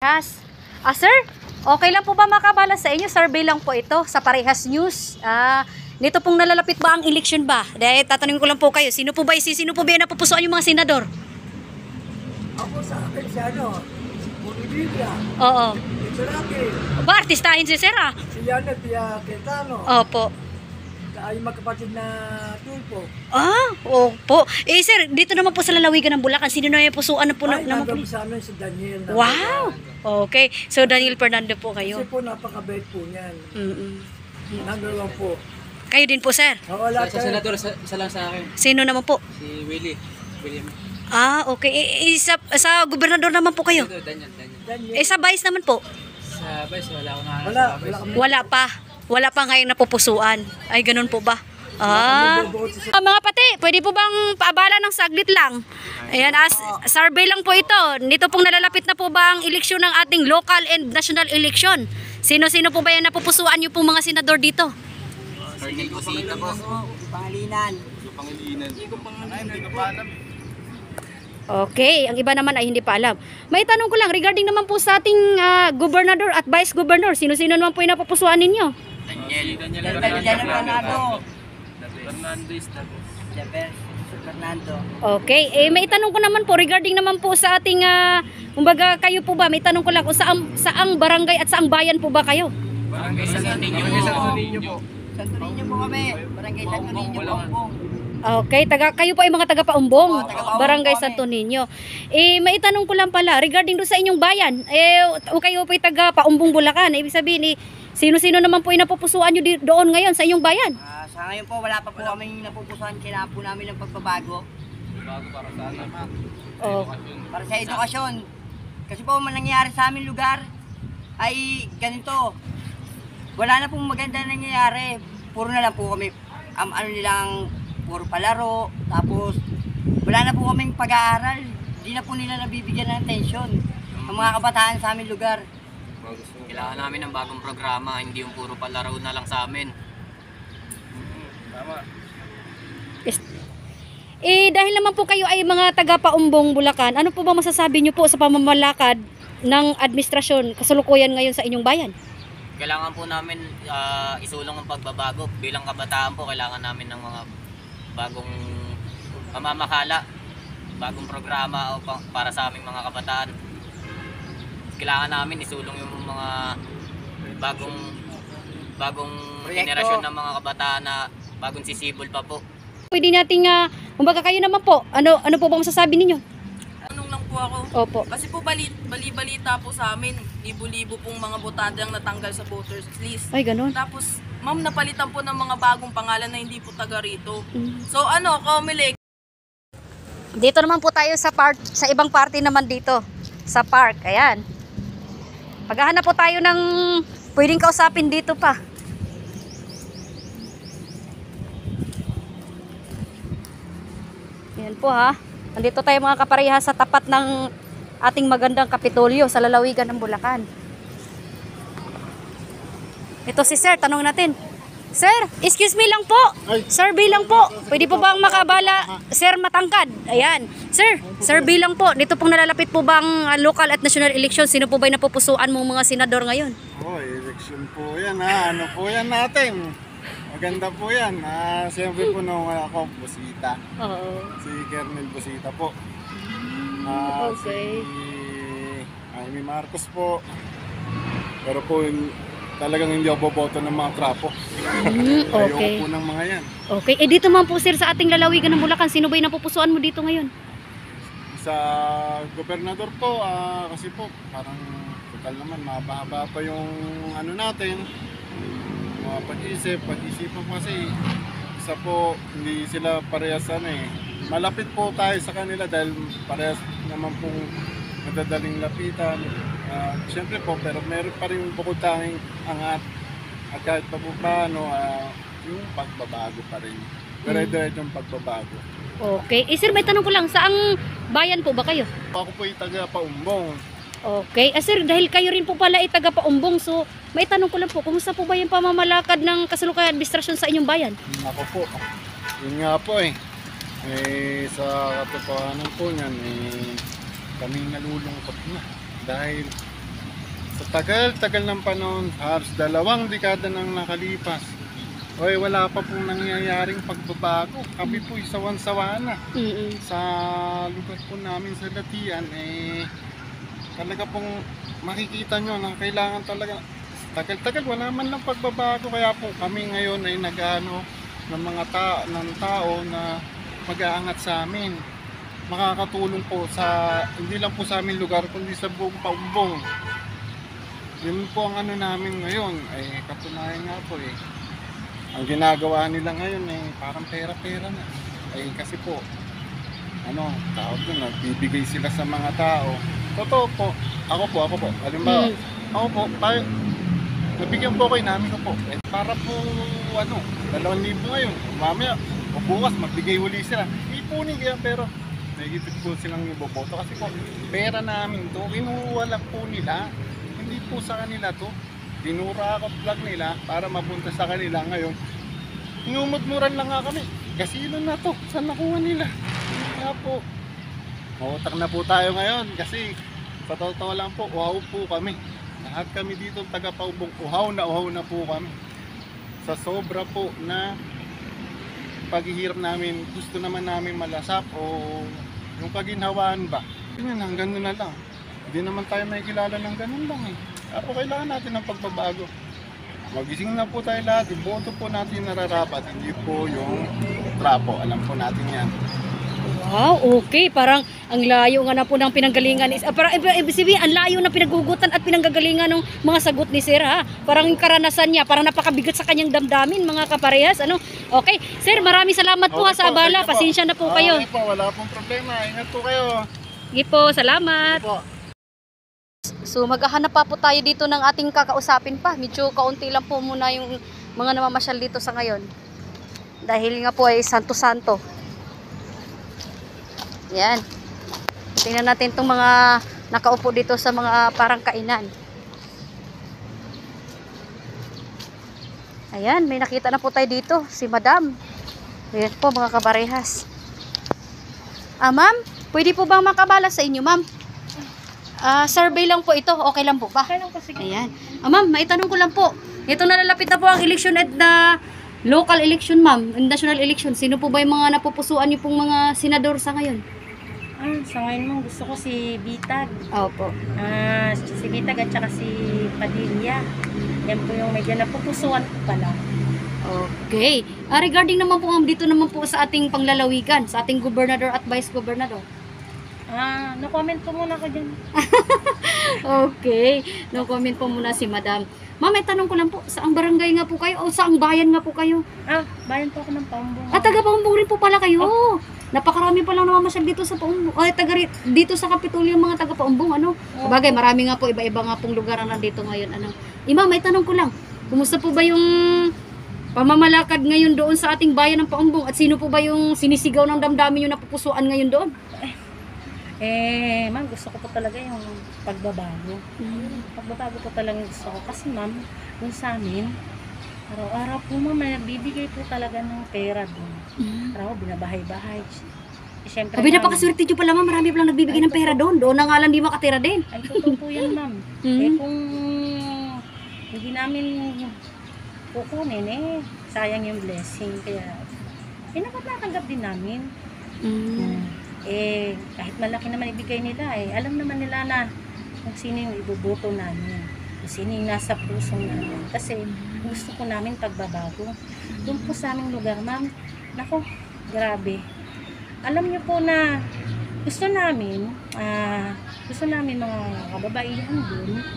Yes. Sir, okay lang po ba makabala sa inyo? Survey lang po ito sa Parehas News. Nito pong nalalapit ba ang election ba? Dahil tatanungin ko lang po kayo, sino po ba yung napupusuan yung mga senador? Ako sa akin si Bolivia. Oo. Ito natin. Ba, artistahin si Sir Si Janet Quintano. Opo. Ay magkapatid na tulpo. Opo. Sir, dito naman po sa lalawigan ng Bulacan, sino na yung pusuan na po Ay, naman po? sa amin si Daniel. Wow! Okay. So, Daniel Fernando po kayo. Kasi po napakabait po niyan. Number 1 po. Kayo din po, Sir? Wala Sa senador, isa lang sa akin. Sino naman po? Si William. Okay. Sa gobernador naman po kayo? Daniel. Sa vice naman po? Sa vice, wala akong Wala. Wala pa ngayong napupusuan. Ay, ganun po ba? Mga pati, pwede po bang paabala ng saglit lang? Ayan, survey lang po ito. Nito pong nalalapit na po ba ang eleksyon ng ating local and national election? Sino-sino po ba yan napupusuan niyo pong mga senador dito? Hindi ko sita po. Pangilinan. Hindi ko pa alam. Okay, ang iba naman ay hindi pa alam. May tanong ko lang, regarding naman po sa ating gobernador at vice governor, sino-sino naman po yung napupusuan ninyo? Daniel Fernando. Fernando. Okay, may tanong ko naman po regarding naman po sa ating kumbaga kayo po ba, may tanong ko lang kung saang barangay at saang bayan po ba kayo? Barangay Santo Niño po. Santo Niño po kami. Barangay Santo Niño po. Okay, kayo po ay mga taga-Paumbong, Barangay Santo Niño. May tanong ko lang pala regarding do sa inyong bayan. Kayo po ay taga-Paumbong Bulacan. Ibig sabihin, sino-sino naman po yung napupusuan nyo doon ngayon sa inyong bayan? Sa ngayon po, wala pa po kaming napupusuan. Kailangan po namin ng pagbabago. Para sa alamat. Para sa edukasyon. Kasi po, nangyayari sa aming lugar ay ganito. Wala na pong maganda nangyayari. Puro na lang po kami, puro palaro. Tapos, wala na po kaming pag-aaral. Hindi na po nila nabibigyan ng atensyon ang mga kabataan sa aming lugar. Kailangan namin ng bagong programa, hindi yung puro palaro na lang sa amin. Tama. Dahil naman po kayo ay mga taga-Paumbong Bulacan, ano po ba masasabi nyo po sa pamamalakad ng administrasyon kasalukuyan ngayon sa inyong bayan? Kailangan po namin isulong ang pagbabago. Bilang kabataan po, kailangan namin ng mga bagong pamamakala, bagong programa para sa aming mga kabataan. Kailangan namin isulong yung mga bagong generasyon ng mga kabataan na bagong sisibol pa po. Pwede nating, kumbaga kayo naman po, ano po ba masasabi ninyo? Tanong lang po ako. Opo. Kasi po bali-balita po sa amin, libo-libo pong mga botante ang natanggal sa voters list. Ay, ganun. Tapos, ma'am, napalitan po ng mga bagong pangalan na hindi po taga rito. So, Comelec. Dito naman po tayo sa ibang party naman dito, sa park. Ayan. Maghahanap po tayo ng pwedeng kausapin dito pa. Ayan po ha. Nandito tayo mga kaparehas sa tapat ng ating magandang Kapitolyo sa lalawigan ng Bulacan. Ito si Sir, tanong natin. Sir, excuse me lang po. Survey lang po. Pwede po bang makabala, Sir Matangkad? Ayan. Sir, survey lang po. Dito pong nalalapit po bang local at national election? Sino po ba yung napupusuan mong mga senador ngayon? Election po yan ha. Ano po yan natin? Maganda po yan. Siyempre po nung ako, Busita. Oo. Si Kernel Busita po. Okay. Si Jaime Marcos po. Pero po talagang hindi ako boboto ng mga trapo. Okay. Ayoko po ng mga yan. Okay. Dito man po sir sa ating lalawigan ng Bulacan, sino ba yung napupusuan mo dito ngayon? Sa gobernador po, kasi po parang total naman, mahaba pa yung ano natin. Mga pag-isipan kasi isa po, hindi sila parehas malapit po tayo sa kanila dahil parehas naman pong madadaling lapitan. Siyempre po, pero meron pa rin bukod tanging angat at kahit pa po paano, yung pagbabago pa rin. Dire-diretso yung pagbabago. Okay. Sir, may tanong ko lang, saang bayan po ba kayo? Ako po yung taga-Paumbong. Okay. Sir, dahil kayo rin po pala ay taga-Paumbong, so may tanong ko lang po, kumusta po ba yung pamamalakad ng kasalukuyang administrasyon sa inyong bayan? Ako po, yun nga po sa katotohanan po niyan, kaming nalulungkot na dahil Sa tagal-tagal ng panahon, halos 2 dekada nang nakalipas, oy, wala pa pong nangyayaring pagbabago. Kami po sawan-sawa na. Sa lugar po namin sa Latian, talaga pong makikita nyo na kailangan talaga, tagal-tagal wala man lang pagbabago. Kaya po kami ngayon ay nag-ano ng mga tao na mag-aangat sa amin. Makakatulong po sa, hindi lang po sa aming lugar, kundi sa buong Paumbong. Yun po ang ano namin ngayon, ay katunayan nga po ang ginagawa nila ngayon parang pera-pera na. Kasi po, tawag doon, nagbibigay sila sa mga tao. Totoo po, ako po, halimbawa, ako po, nabigyan po kayo namin ko po. Para po, 2,000 ngayon, mamaya, o bukas, magbigay uli sila. Ipunin kaya, pero, nagigit po silang iboboto. Kasi po, pera namin to, kinuha lang po nila. Hindi po sa kanila to. Dinurakot lang nila para mapunta sa kanila ngayon. Inumudmuran lang nga kami. Kasino na to? Saan nakuha nila? Kaya po, mautak na po tayo ngayon kasi sa totoo lang po, uhaw po kami. Lahat kami dito taga-Paumbong, uhaw na po kami. Sa sobra po na paghihirap namin, gusto naman namin malasap o yung kaginhawaan ba. Yan, hanggang doon na lang. Hindi naman tayo may kilala ng ganun lang Ako kailangan natin ng pagbabago. Magising na po tayo lahat, iboto po natin yung nararapat, hindi po yung trapo. Alam po natin yan. Wow, okay. Parang ang layo nga na po ng pinanggalingan. Parang ibig sabihin, ang layo na pinaghugutan at pinanggagalingan ng mga sagot ni Sir, ha? Parang yung karanasan niya, parang napakabigat sa kanyang damdamin, mga kaparehas. Okay. Sir, maraming salamat po Okay sa po, abala. thank you po. Pasensya na po kayo. Okay po, wala pong problema. Ingat po kayo. Sige po, salamat. Okay po. So maghahanap pa po tayo dito ng ating kakausapin pa. Medyo kaunti lang po muna yung mga namamasyal dito sa ngayon. Dahil nga po ay santo-santo. Yan. Tingnan natin itong mga nakaupo dito sa mga parang kainan. Ayan, may nakita na po tayo dito. Si Madam. Ayan po mga kabarehas. Ma'am, pwede po bang makabala sa inyo, ma'am? Survey lang po ito. Okay lang po ba? Okay lang po, sige. Ayan. Ma'am, maitanong ko lang po. Ito nalalapit na po ang election at na local election, ma'am. National election. Sino po ba yung mga napupusuan niyo pong mga senador sa ngayon? Sa ngayon mo, gusto ko si Bitag. Opo. Si Bitag at saka si Padilla. Yan po yung medyo napupusuan ko pala. Okay. Regarding naman po dito naman po sa ating panglalawigan, sa ating gobernador at vice gobernador. No comment po muna ako dyan. Okay. No comment po muna si Madam. Ma'am, may tanong ko lang po, saang barangay nga po kayo o saang bayan nga po kayo? Bayan po ako ng Paumbong. Taga Paumbong rin po pala kayo. Napakarami pa lang namamasyal dito sa Paumbong. Dito sa Kapitolyo mga taga Paumbong, Sabagay, marami nga po iba-iba nga pong lugar na nandito ngayon, Ma'am, may tanong ko lang. Kumusta po ba yung pamamalakad ngayon doon sa ating bayan ng Paumbong at sino po ba yung sinisigaw ng damdamin yung napupusuan ngayon doon? Ma'am, gusto ko po talaga yung pagbabago. Pagbabago po talaga gusto ko. Kasi ma'am, dun sa amin, araw-araw po ma'am, nagbibigay po talaga ng pera doon. Araw, binabahay-bahay. Siyempre, Napakaswerte nyo pala, ma'am. Marami palang nagbibigay ng pera doon. Doon na nga lang di makatira din. Ay, totoo po yan ma'am. Kung hindi namin kukunin, sayang yung blessing. Kaya, natanggap din namin. Kahit malaki naman ibigay nila, alam naman nila na kung sino yung iboboto namin, kung sino yung nasa puso namin. Kasi gusto ko namin pagbabago. Doon po sa aming lugar, ma'am, nako, grabe. Alam niyo po na gusto namin mga kababaihan doon,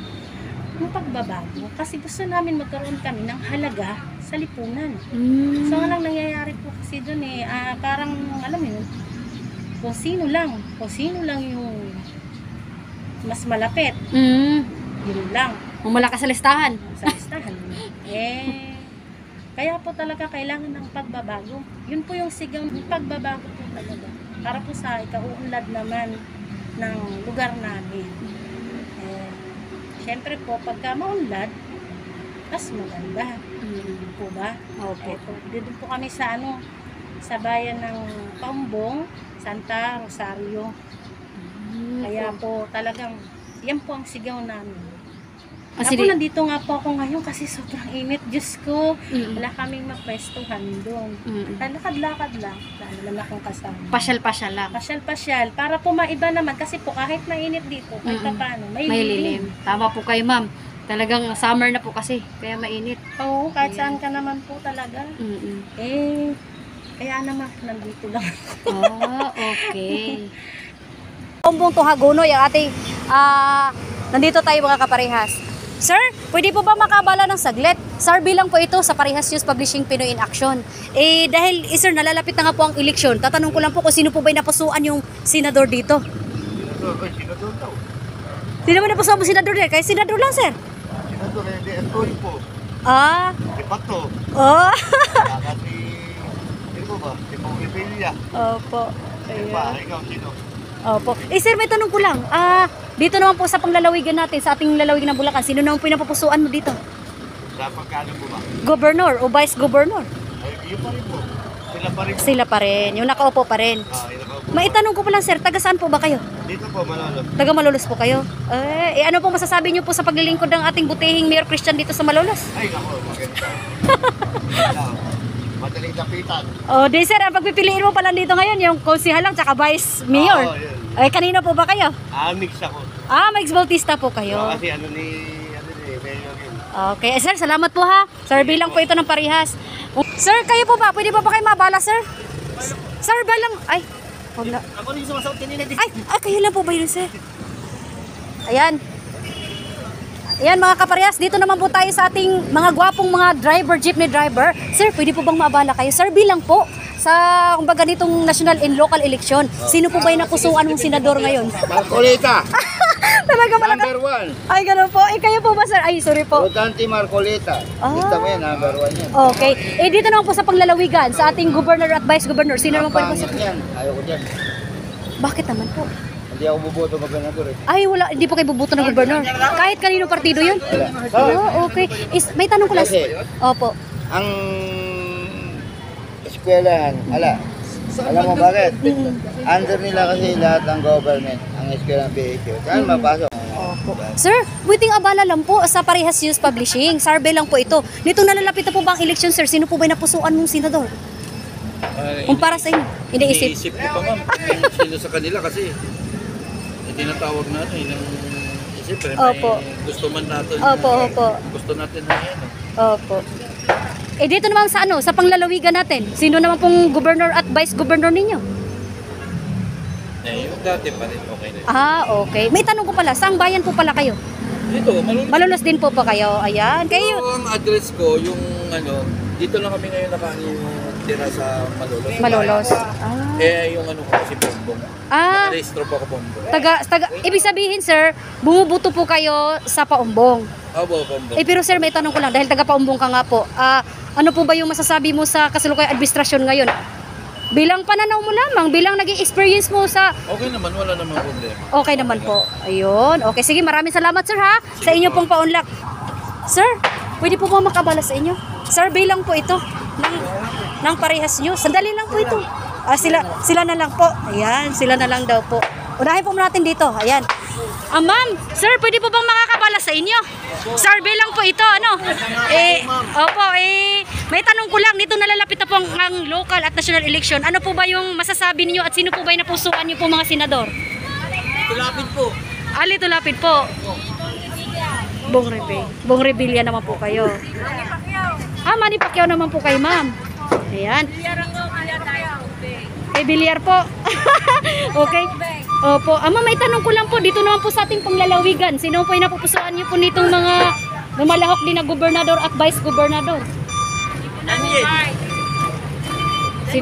yung pagbabago. Kasi gusto namin magkaroon kami ng halaga sa lipunan. So, anong nangyayari po kasi doon parang, alam mo yun, kung sino lang yung mas malapit. Yun lang. Kung malakas sa listahan. Sa listahan. Kaya po talaga kailangan ng pagbabago. Yun po yung sigaw ng pagbabago po talaga. Para po sa ikauunlad naman ng lugar namin. Siyempre po, pagka maunlad, mas maganda. Po ba? Opo. Dito po kami sa sa bayan ng Paumbong, Santa Rosario. Kaya po talagang yan po ang sigaw namin. Ako nandito nga po ako ngayon kasi sobrang init. Diyos ko, Mm. wala kaming mapwestuhan doon. Mm. Lakad-lakad lang. Lalo lang akong kasama. Pasyal-pasyal lang. Pasyal-pasyal. Para po maiba naman. Kasi po kahit mainit dito, kahit paano, may May lilim. lilim. Tama po kayo, ma'am. Talagang summer na po kasi, kaya mainit. Oo, kahit saan ka naman po talaga. Mm-mm. Eh, kaya naman nandito lang. Oh, okay. Bumbong Tuhagonoy ang ating nandito tayo mga kaparehas. Sir, pwede po ba makabala ng saglit? Survey lang po ito sa Parehas News Publishing Pinoy in Action. Dahil sir, nalalapit na nga po ang eleksyon, tatanong ko lang po kung sino po ba yung napusuan yung senador dito. Sino ba napusuan mo senador dito? Kaya senador lang, sir. Senador, hindi, ito po. Ah, Ipato. oh. Kasi, sino ba? Si Pong Rebilla. Opo. Ikaw, sino? Opo. Sir, may tanong ko lang. Dito naman po sa panglalawigan natin, sa ating lalawigan ng Bulacan, sino naman po yung napupusuan mo dito? Sa pagkano po ba? Governor o Vice Governor? Ay, yun pa rin po. Sila pa rin po. Sila pa rin. Yung nakaupo pa rin. Ina po. Maitanong ko pa lang, sir, taga saan po ba kayo? Dito po, Malolos. Taga Malolos po kayo? Ano po masasabi niyo po sa paglilingkod ng ating butihing Mayor Christian dito sa Malolos? Ay, nako, maganda. Madaling lapitan. Di sir, ang pagpipiliin mo pala dito ngayon, yung konsihal lang, tsaka Vice Mayor. Oo, yun. Kanino po ba kayo? Mix ako. Mix Bautista po kayo. Kasi ano ni Mayor yun. Okay, sir, salamat po ha. Survey lang po ito ng Parehas. Sir, kayo po ba? Pwede pa ba kayo mabala, sir? Sir, balang... Ay, wala. Ako rin sumasaot kanina din. Ay, kayo lang po ba yun, sir? Ayan. Ayan mga kaparehas, dito naman po tayo sa ating mga gwapong mga driver, jeepney driver. Sir, pwede po bang maabala kayo? Sir, bilang po sa kumbaga nitong national and local election, sino po ba yung napusuan mong senador ngayon? Marcolita, Talaga malakas. number 1. Ay, ganun po. Kayo po ba, sir? Ay, sorry po. Rodante Marcolita. Lista mo yan, number 1 yan. Okay. Dito naman po sa panglalawigan, sa ating governor at vice governor, sino naman po yung Pangit yan. Ayaw ko dyan. Bakit naman po? Hindi ako buboto gobernador eh. Ay, wala. Hindi po kayo bubuto ng gobernur. Kahit kanino partido yun? Okay. May tanong ko lang. Kasi- Opo. Ang eskwelahan, alam mo bakit? Under nila kasi lahat ng government, ang eskwelahan PHO. Saan mapasok? Sir, buting abala lang po sa Parehas News Publishing. Survey lang po ito. Nitong nalalapit na po ba ang election, sir? Sino po ba yung napusuan mong senador? Kumpara sa inyo. Iniisip. Iniisip ko pa ma'am kung sino sa kanila kasi tinatawag natin ng siyempre Opo. may gusto man natin Opo. gusto natin na yan Opo. Dito naman sa sa panglalawigan natin, sino naman pong governor at vice governor ninyo? yung dati pa rin okay na Okay. May tanong ko pala, saang bayan po pala kayo? dito Malolos Malolos din po ba kayo? Ayan. Kayo. ang address ko yung dito lang kami ngayon tira sa Malolos Malolos. yung ko kasi Bongbong rehistro po ako Bongbong Ibig sabihin, sir, bumubuto po kayo sa Paumbong. Bongbong Pero sir, may tanong ko lang, dahil taga Paumbong ka nga po, ano po ba yung masasabi mo sa kasalukuyang administrasyon ngayon? Bilang pananaw mo lamang, bilang naging experience mo sa... okay naman wala namang problema Okay naman po. Ayun. Okay, sige, maraming salamat sir ha, sa inyo pong paunlak. Sir, pwede po ba makabala sa inyo? Survey lang po ito ng Parehas News. Sandali lang po ito. Sila na lang po. Ayan, sila na lang daw po. Unahin po natin dito. Ayan. Ma'am, sir, pwede po bang makakabala sa inyo? Survey lang po ito, may tanong ko lang, dito nalalapit na po ang local at national election. Ano po ba yung masasabi niyo at sino po ba yung napusuan niyo po mga senador? Tulapit po. Lito lapid po. Bong Revilla naman po kayo. Manny Pacquiao naman po kayo, ma'am. Ayan. Bilyar po. Okay. Opo. Ma'am, may tanong ko lang po. Dito naman po sa ating panglalawigan. Sino po yung napupusuan niyo po nitong mga lumalahok din na gobernador at vice gobernador? Si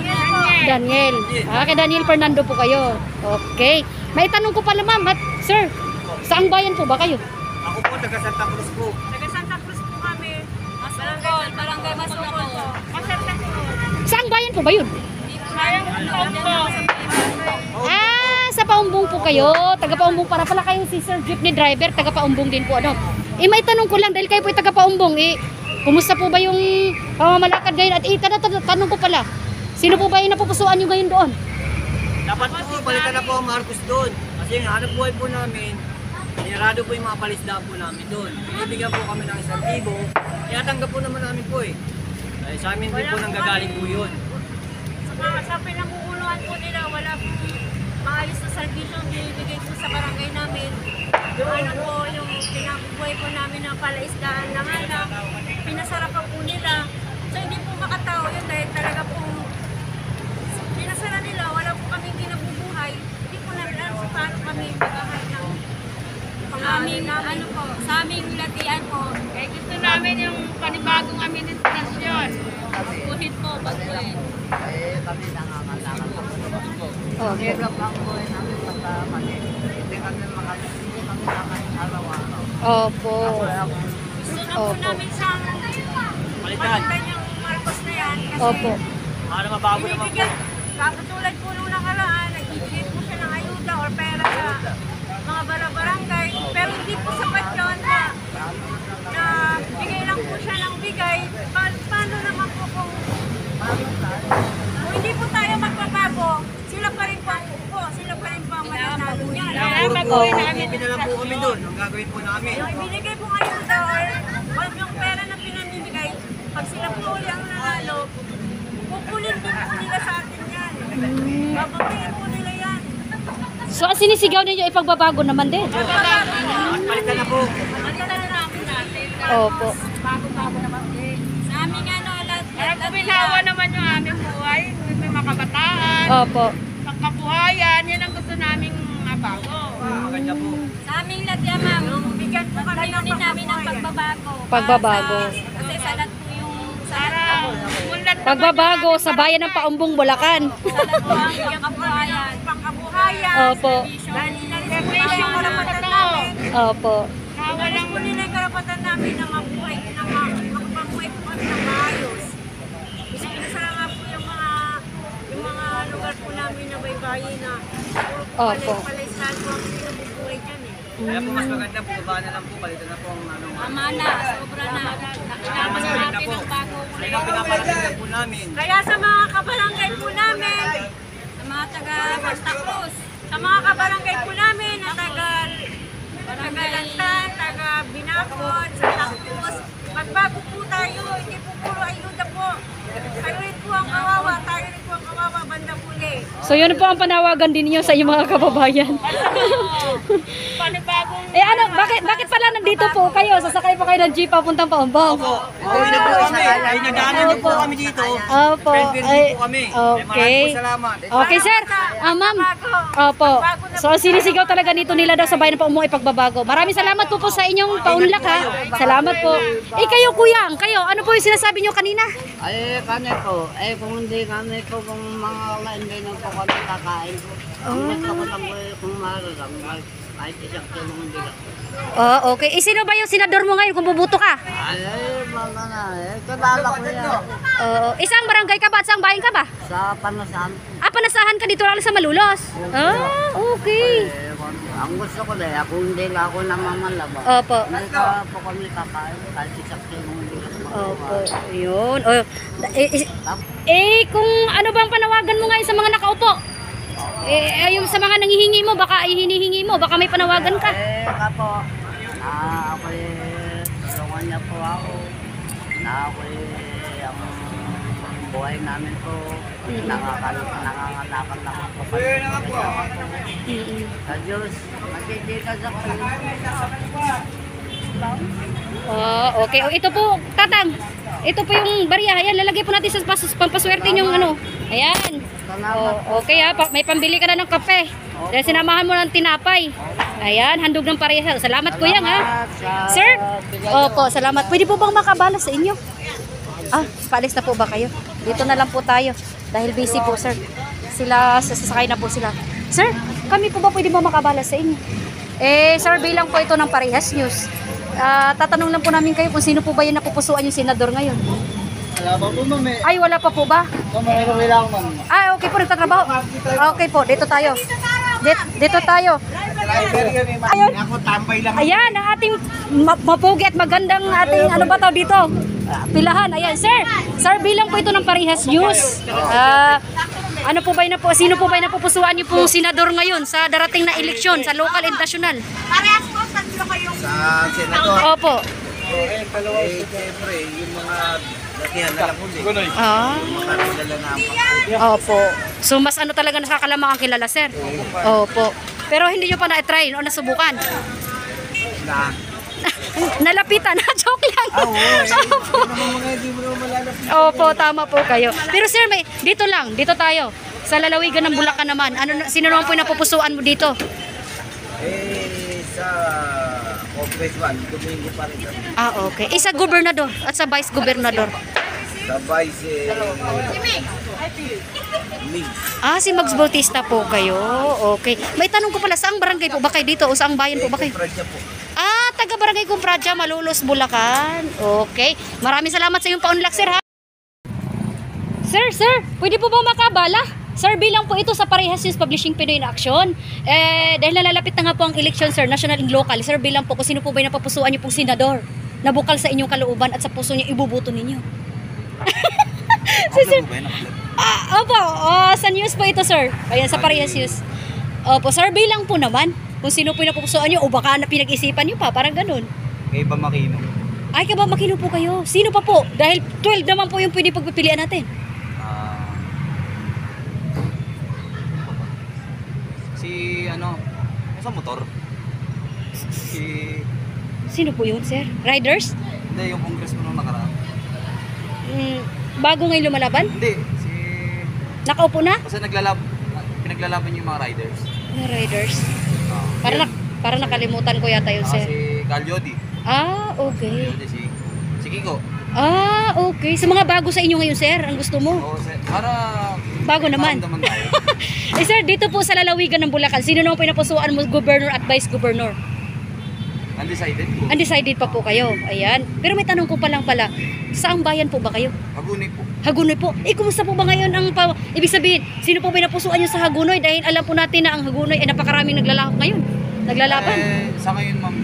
Daniel. Kay Daniel Fernando po kayo. Okay. May tanong ko pala, ma'am. Sir, saang bayan po ba kayo? Ako po, taga Santa Cruz po. Taga Santa Cruz po kami. Barangay Masukol po. Saang bayan po ba yun? Sa Paumbong po kayo. Taga Paumbong para pala kayo si Sir Jeepney Driver. Taga Paumbong din po. May tanong ko lang dahil kayo po taga Paumbong. Kumusta po ba yung pamamalakad ngayon? At tanong ko pala, sino po ba yung napupusuan nyo ngayon doon? Dapat po, balikan na po ang Marcos doon. Kasi yung hanap buhay po namin, Sinarado po yung mga palisdaan po namin doon. Binibigyan po kami ng 1,000. Tinatanggap po naman namin po eh. Ay, sa amin din po nanggagaling po yun. Sa pinamumuluan po nila, wala pong maayos na servisyo binibigay po sa barangay namin. Ano po yung pinabubuhay po namin ng palaisdaan na nga lang, pinasarapan po nila. So hindi po makatao yun dahil talaga pong pinasara nila, wala po kaming kinabubuhay. Hindi po namin alam kung paano kami maghahay ng aming, ano po, sa aming latian po. Eh, gusto namin yung panibagong administrasyon. Pagpunin po, pagpunin. Eh, kami nangangalakal po. Okay. Hirap lang po eh namin pagkamali. Hindi kami nakakain araw-araw. Opo. Gusto na po namin siyang palitan yung Marcos na yan kasi Opo. Para mabago naman po. katulad po nung nakaraan, nagbibigay po siya ng ayuda or pera sa mga barangay. Pero hindi po sapat yun na bigay lang po siya ng bigay. Paano naman po kung hindi po tayo magbabago, sila pa rin po ang upo, sila pa rin po ang mananalo niyan. Ibigay na lang po kami doon. Ang gagawin po namin. Yung ibinigay po ayuda or yung pera na pinamimigay, pag sila po uli ang nanalo, pupulin din po nila sa atin yan. Babawiin po nila yan. So, ang sinisigaw ninyo ipagbabago naman din? Palitan na po. Palitan na namin natin. Opo. Bago-bago naman din. Sa aming Para kuminawa naman yung aming buhay, may mga kabataan, Opo. pagkabuhayan, yan ang gusto naming mabago. Maganda po. Sa aming latya, ma'am, bigyan po kami namin ng pagbabago. Pagbabago. Kasi salat po yung Para mulat naman Pagbabago sa bayan ng Paumbong, Bulacan. salat po ang pangkabuhayan. Pangkabuhayan. Opo. Dahil nilagay yung karapatan namin. Opo. na walang Po nila yung karapatan namin na mabuhay, na makapabuhay po kami ng maayos. Kasi pinasara nga po yung mga lugar po namin na baybayin na Opo. palaistaan po ang pinabubuhay dyan eh. Kaya po mas maganda po. Baba na lang po. Palitan na po ang ano. Tama na, sobra na. Nakilala Mas na maganda natin po. ang bago. Kaya ang pinaparating lang po namin. Kaya sa mga kabarangay po namin, sa mga taga Santa Cruz, sa mga kabarangay po namin na taga Lantan, taga Binakod, Santa Cruz, magbago po tayo, hindi po puro ayuda po. Kayo rin po ang kawawa, tayo rin po ang kawawa, banda huli. So, yun po ang panawagan din niyo sa inyong mga kababayan. panibagong ano, bakit pala nandito po kayo? Sasakay pa kayo ng jeep papuntang Paumbong? Uwi na po kami. Ay, nagdaanan din po kami dito. Opo. Friend Ay, din po kami. okay. Maraming po salamat. Okay, sir. Ma'am. Opo. So, ang sinisigaw talaga nito nila daw sa bayan ng Paumbong ipagbabago. Maraming salamat po sa inyong paunlak, ha. Salamat po. Kayo, kuya, ano po yung sinasabi niyo kanina? Ay, kami po. Eh, kung hindi kami po, kung mga hindi na po kami kakain po. Ang gusto ko lang po kung maralang, kahit isang kilong hindi lang. Oh, okay. Sino ba yung senador mo ngayon kung bubuto ka? Ay, mga na, kilala ko yan. Isang barangay ka ba at isang bayan ka ba? Sa panasan, Panasahan ka dito lang sa Malulos? Okay. ang gusto ko dahil ako hindi lang ako namamalaba. Opo. Hindi ka po kami kakain, kahit isang kilong hindi lang. Opo. Yun. Kung ano bang panawagan mo ngayon sa mga nakaupo? Yung sa mga nanghihingi mo, baka hinihingi mo, baka may panawagan ka. Kapo, ako tulungan niya po ako. Ako ang buhay namin po. Nangangalakan lang po. Sa Diyos, matitikas ako. Okay. Ito po, Tatang. Ito po yung barya. Ayan, lalagay po natin sa pampaswerte yung ano. Ayan. Okay ha. May pambili ka na ng kape. Dahil sinamahan mo ng tinapay. Ayan, handog ng pareha. Salamat kuya ha. Sir? Opo, salamat. Pwede po bang makabala sa inyo? Paalis na po ba kayo? Dito na lang po tayo. Dahil busy po, sir. Sasakay na po sila. Sir, kami po ba pwede ba makabala sa inyo? Survey lang po ito ng Parehas News. Tatanong lang po namin kayo kung sino po ba yung napupusuan yung senador ngayon. Wala pa po, ma'am eh. Ay, wala pa po ba? Mayroon lang, ma'am. Okay po, nagtatrabaho. Okay po, dito tayo. Dito tayo. Ayun. Ako tambay lang. Ayan, ang ating mapugi at magandang ating ano ba tawag dito? Pilahan. Ayan, sir. Sir, bilang po ito ng Parehas News. Ano po ba sino po ba yung napupusuan niyo pong senador ngayon sa darating na eleksyon sa local and national? Parehas po sa senador. Opo. Siyempre, yung mga latihan na lang ulit. Ah. Yung mga kilala na Opo. So mas ano talaga nakakalamang ang kilala, sir? Opo. Pero hindi nyo pa na-try o nasubukan? na. Nalapitan na, joke lang. Oo, Opo. hindi mo naman malalapit. Opo, tama po kayo. Pero sir, dito dito tayo. Sa lalawigan ng Bulacan naman. Sino naman po yung napupusuan mo dito? Sa Congressman, Domingo pa rin kami. Okay. Sa gobernador at sa vice gobernador. Sa Vice, Mig. Si Mags Bautista po kayo. Okay. May tanong ko pala, saang barangay po ba kayo dito o saang bayan po ba kayo? Po. Taga Barangay Kumpraja, Malolos, Bulacan. Okay. Maraming salamat sa iyong paunlak, sir, ha? Sir, pwede po ba makabala? Survey lang po ito sa Parehas News Publishing Pinoy in Action. Dahil nalalapit na nga po ang election, sir, national and local. Survey lang po kung sino po ba yung napapusuan niyo pong senador na bukal sa inyong kalooban at sa puso niya ibubuto ninyo. Sir, opo, sa news po ito, sir. Ayan, sa Parehas News. Opo, survey lang po naman. Kung sino po yung napupusuan nyo o baka na pinag-isipan nyo pa, parang ganun. Kay Pamakino. Ay, kay Pamakino po kayo. Sino pa po? Dahil 12 naman po yung pwede pagpipilian natin. Sa motor. Sino po yun, sir? Riders? Hindi, yung congressman nung nakaraan. Bago ngayon lumalaban? Hindi, Nakaupo na? kasi pinaglalaban yung mga riders. Mga riders. Para nakalimutan ko yata yun, sir. Si Calyodi. Okay. Si Kiko. Okay. Sa mga bago sa inyo ngayon, sir, ang gusto mo? Oo, sir. Para bago naman. tayo. Sir, dito po sa lalawigan ng Bulacan, sino naman po yung napusuan mo, governor at vice governor? Undecided po. Undecided pa po kayo. Ayan. Pero may tanong ko pa lang pala, saang bayan po ba kayo? Hagunoy po. Hagunoy po. Kumusta po ba ngayon ibig sabihin, sino po ba yung napusuan nyo sa Hagunoy? Dahil alam po natin na ang Hagunoy ay napakaraming naglalakok ngayon. Naglalaban. Sa ngayon, ma'am,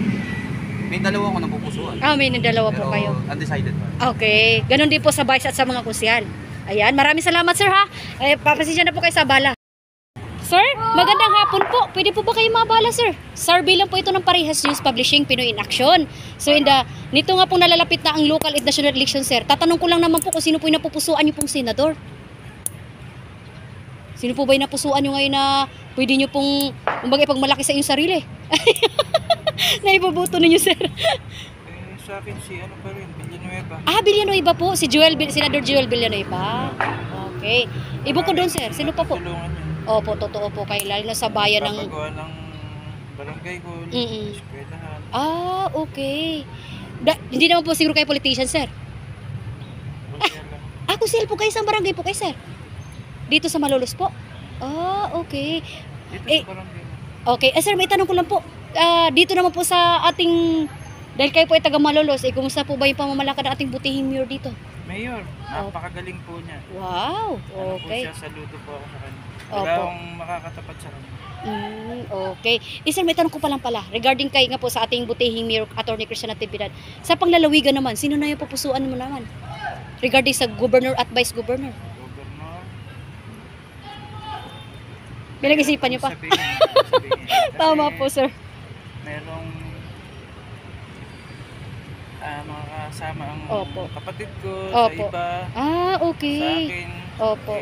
may dalawa ko napupusuan. May dalawa po Pero kayo. undecided pa. Okay. Ganon din po sa vice at sa mga kusyal. Ayan. Maraming salamat, sir, ha? Papasensya na po kayo sa bala. Sir, magandang hapon po. Pwede po ba kayo mabala, sir? Survey lang po ito ng Parehas News Publishing Pinoy in Action. So, nito nga pong nalalapit na ang local at national election, sir. Tatanong ko lang naman po kung sino po yung napupusuan nyo pong senador. Sino po ba yung napusuan nyo ngayon na pwede nyo pong ipagmalaki sa inyong sarili? Na ibubuto ninyo, sir. Sa akin pa rin, Villanueva. Villanueva po. Senador Joel Villanueva. Okay. Ibo ko doon, sir. Sino pa po? Opo, totoo po kayo. Lalo na sa bayan ng... Papagawa ng barangay ko, eskwelahan. Okay. Hindi naman po siguro kayo politician, sir. Kusel po kayo. Sa barangay po kayo, sir? Dito sa Malolos po? Okay. Dito sa barangay. Okay. Sir, may tanong ko lang po. Dito naman po sa ating... Dahil kayo po ay taga Malolos, kumusta po ba yung pamamalakad ng ating butihing mayor dito? Mayor, napakagaling po niya. Wow, okay. Saludo po ako sa kanya. Opo. Wala akong makakatapat sa kanya. Okay. Sir, may tanong ko pa lang pala. Regarding kay nga po sa ating butihing mayor, Atty. Christian Natividad. Sa panglalawigan naman, sino na yung pupusuan mo naman? Regarding sa governor at vice governor. Governor. Pinag-isipan niyo pa? Sabihin. Tama po, sir. Merong mga kasama ang kapatid ko sa iba. Okay. Sa akin. Opo.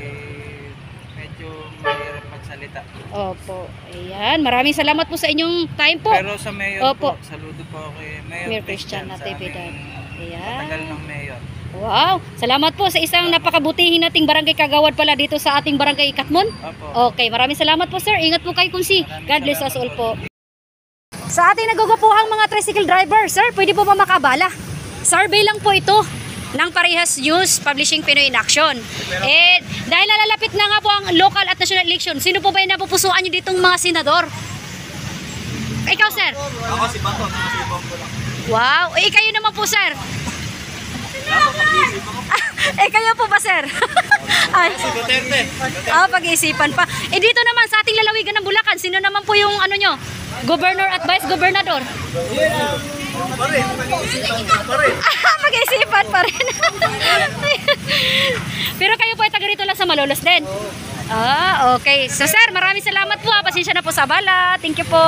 Medyo mahirap magsalita. Opo. Ayan. Maraming salamat po sa inyong time po. Pero sa mayor po, saludo po kay Mayor Christian Natividad. Ayan. Matagal ng mayor. Wow. Salamat po sa isang napakabutihin nating barangay kagawad pala dito sa ating barangay Katmon. Opo. Okay. Maraming salamat po, sir. Ingat po kayo kung God bless us all po. Sa ating nagugwapuhang mga tricycle driver, sir, pwede po ba makabala? Survey lang po ito ng Parehas News Publishing Pinoy in Action. Dahil nalalapit na nga po ang local at national election, sino po ba yung napupusuan nyo ditong mga senador? Ikaw, sir? Ako si Bato, si Bongo lang. Wow, kayo naman po, sir? Kayo po ba, sir? Si Duterte. Pag-iisipan pa. Dito naman sa ating lalawigan ng Bulacan, sino naman po yung ano nyo? Governor at vice governador? Mag-iisipan pa rin. Pero kayo po ay taga rito lang sa Malolos din? Okay. So, sir, maraming salamat po. Pasensya na po sa abala. Thank you po.